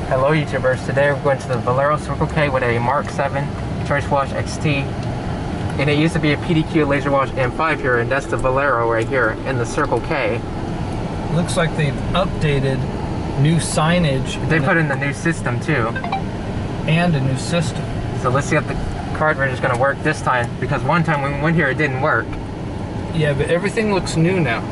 Hello YouTubers, today we're going to the Valero Circle K with a Mark VII Choicewash XT. And it used to be a PDQ Laserwash M5 here, and that's the Valero right here in the Circle K. Looks like they've updated new signage. They put in the new system too. And a new system. So let's see if the cartridge is going to work this time, because one time when we went here it didn't work. Yeah, but everything looks new now.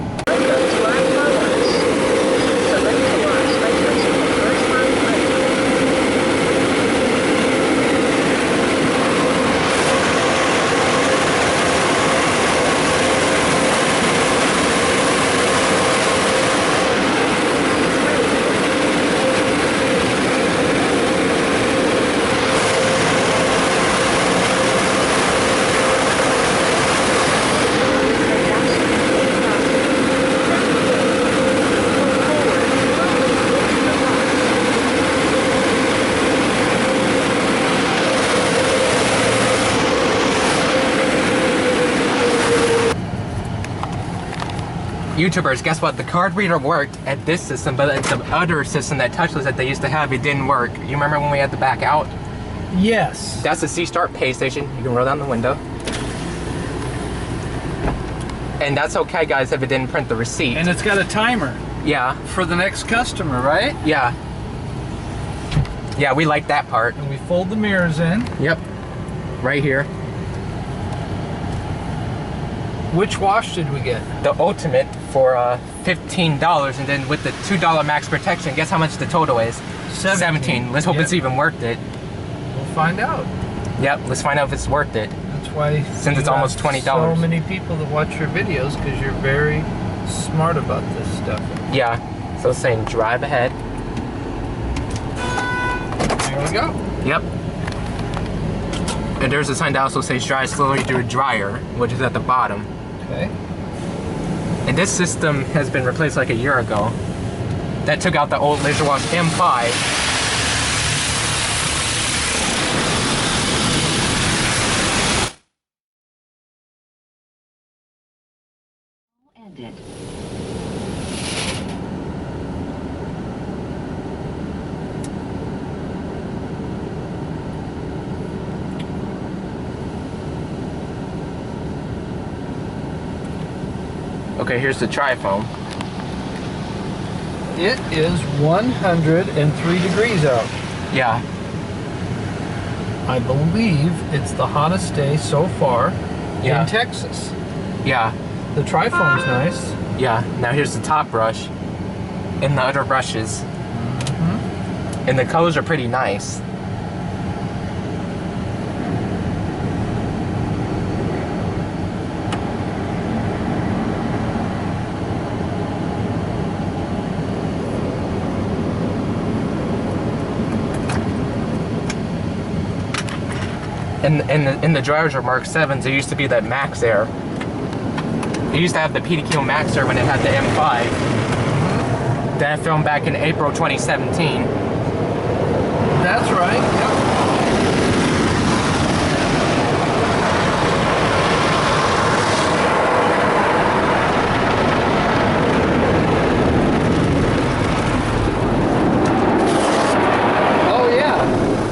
YouTubers, guess what? The card reader worked at this system, but at the other system, that touchless that they used to have, it didn't work. You remember when we had to back out? Yes. That's the C-Start pay station. You can roll down the window. And that's okay, guys, if it didn't print the receipt. And it's got a timer. Yeah. For the next customer, right? Yeah. Yeah, we like that part. And we fold the mirrors in. Yep. Right here. Which wash did we get? The Ultimate for $15, and then with the $2 max protection, guess how much the total is? 17. Let's hope it's even worth it. We'll find out. Yep, let's find out if it's worth it. That's why, since it's almost $20. So many people that watch your videos, because you're very smart about this stuff. Yeah, so it's saying drive ahead. There we go. Yep. And there's a sign that also says drive slowly through a dryer, which is at the bottom. Okay. And this system has been replaced like a year ago. That took out the old Laserwash M5. Ended. Okay, here's the tri-foam. It is 103 degrees out. Yeah. I believe it's the hottest day so far in Texas. Yeah. The tri-foam's nice. Yeah. Now here's the top brush and the other brushes. And the colors are pretty nice. And the dryers are Mark 7s. There used to be that Max Air. It used to have the PDQ Max Air when it had the M5. That I filmed back in April 2017. That's right. Yep.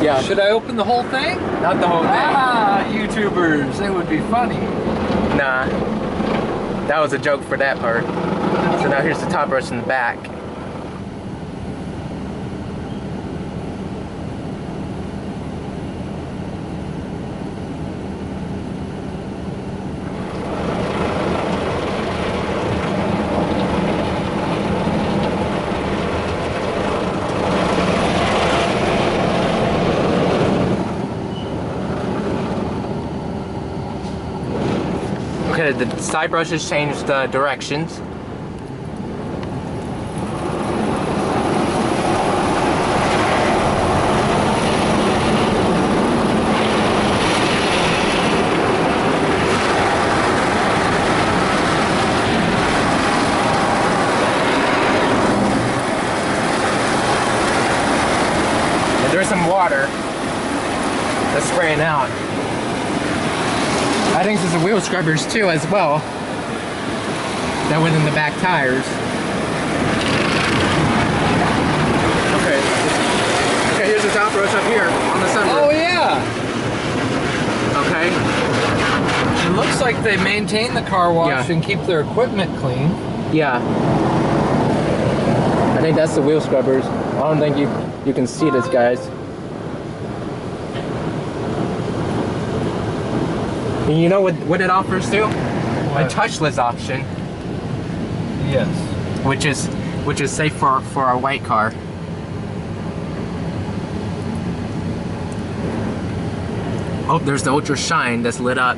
Yeah. Should I open the whole thing? Not the whole thing. Ah, YouTubers, it would be funny. Nah. That was a joke for that part. So now here's the top brush in the back. Okay, the side brushes changed the directions. And there's some water that's spraying out. I think there's the wheel scrubbers too as well. That went in the back tires. Okay. brush up here on the sunroof. Oh yeah. Okay. It looks like they maintain the car wash and keep their equipment clean. Yeah. I think that's the wheel scrubbers. I don't think you can see this, guys. And you know what it offers too? What? A touchless option. Yes. Which is safe for a white car. Oh, there's the Ultra Shine that's lit up.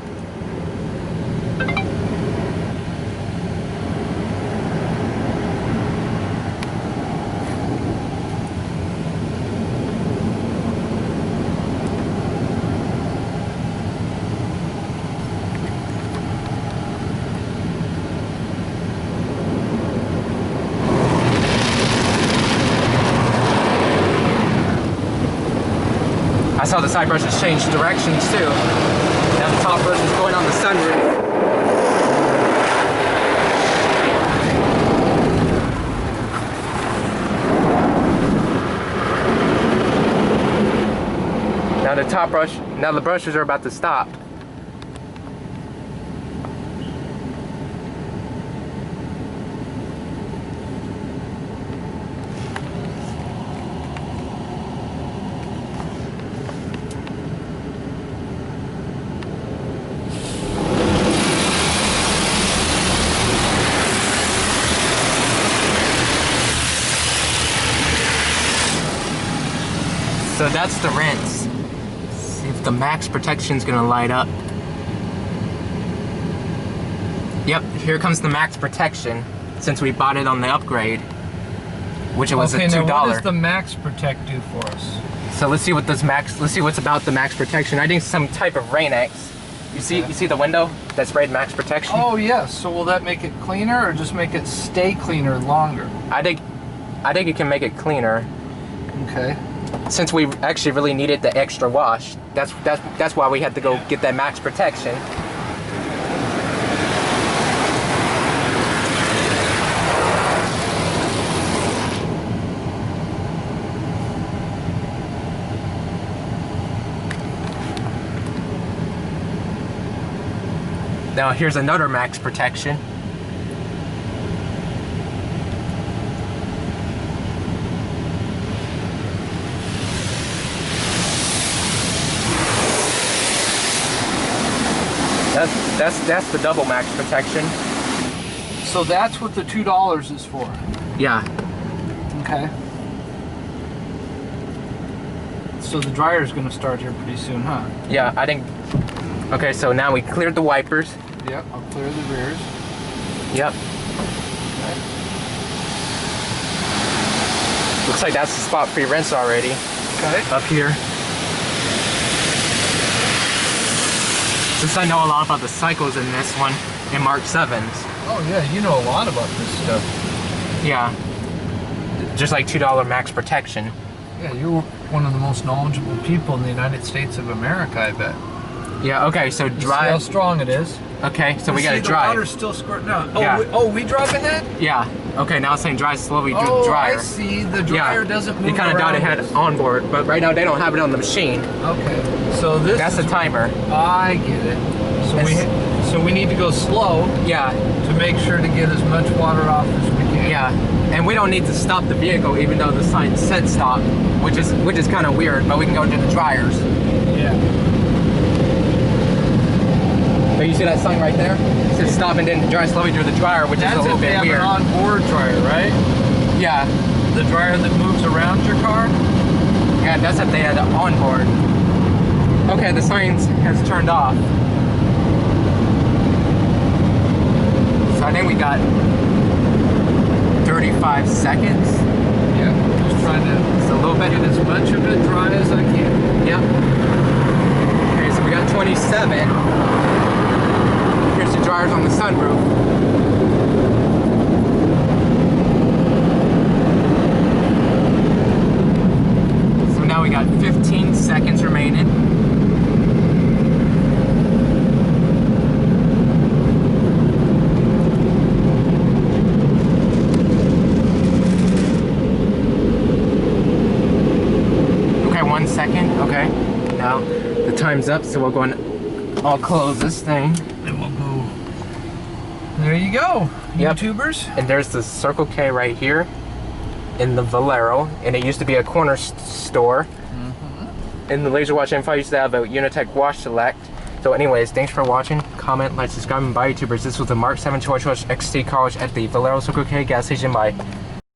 I saw the side brushes change directions too. Now the top brush is going on the sunroof. Now the top brush, now the brushes are about to stop. So that's the rinse. See if the max protection's gonna light up. Yep, here comes the max protection since we bought it on the upgrade, which it was okay, a $2. now what does the Max Protect do for us? So let's see what this max. Let's see what's about the max protection. I think some type of Rain-X. You see the window that's sprayed max protection. Oh yes. So will that make it cleaner or just make it stay cleaner longer? I think it can make it cleaner. Okay. Since we actually really needed the extra wash, that's why we had to go get that max protection. Now here's another max protection. That's the double max protection. So that's what the $2 is for. Yeah. Okay. So the dryer is going to start here pretty soon, huh? Yeah, I think. Okay, so now we cleared the wipers. Yep, I'll clear the rears. Yep. Okay. Looks like that's the spot pre-rinse already. Okay. Up here. Since I know a lot about the cycles in this one, in Mark 7s. Oh yeah, you know a lot about this stuff. Yeah. Just like $2 max protection. Yeah, you're one of the most knowledgeable people in the United States of America, I bet. Yeah, okay, so See how drive. strong it is. Okay, so we gotta the drive. water's still squirting out. Oh, Yeah. we dropping that? Yeah. Okay, now it's saying drive slowly through Oh, the dryer. I see. The dryer doesn't move You kind of around thought it had this. on board, but right now they don't have it on the machine. Okay, so this That's is, the timer. I get it. So we need to go slow Yeah, to make sure to get as much water off as we can. yeah. And we don't need to stop the vehicle even though the sign said stop, which is kind of weird, but we can go to the dryers. Yeah. But you see that sign right there? It says stop and then dry slowly through the dryer, which is a little if they bit have weird. an onboard dryer, right? Yeah, The dryer that moves around your car? yeah, that's if they had it on board. Okay, the sign has turned off. So I think we got 35 seconds. Yeah. Just trying to It's a little bit. get as much of it dry as I can. Yep. Okay, so we got 27. Here's the dryers on the sunroof. So now we got 15 seconds remaining. 1 second. Okay. Now the time's up, so we'll go and I'll close this thing. And we'll go. There you go, Yep. YouTubers. And there's the Circle K right here in the Valero, and it used to be a corner store. And the Laserwash M5 used to have a Unitech wash select. So anyways, thanks for watching. Comment, like, subscribe, and bye, YouTubers. This was the Mark VII Choicewash XT College at the Valero Circle K gas station. Bye.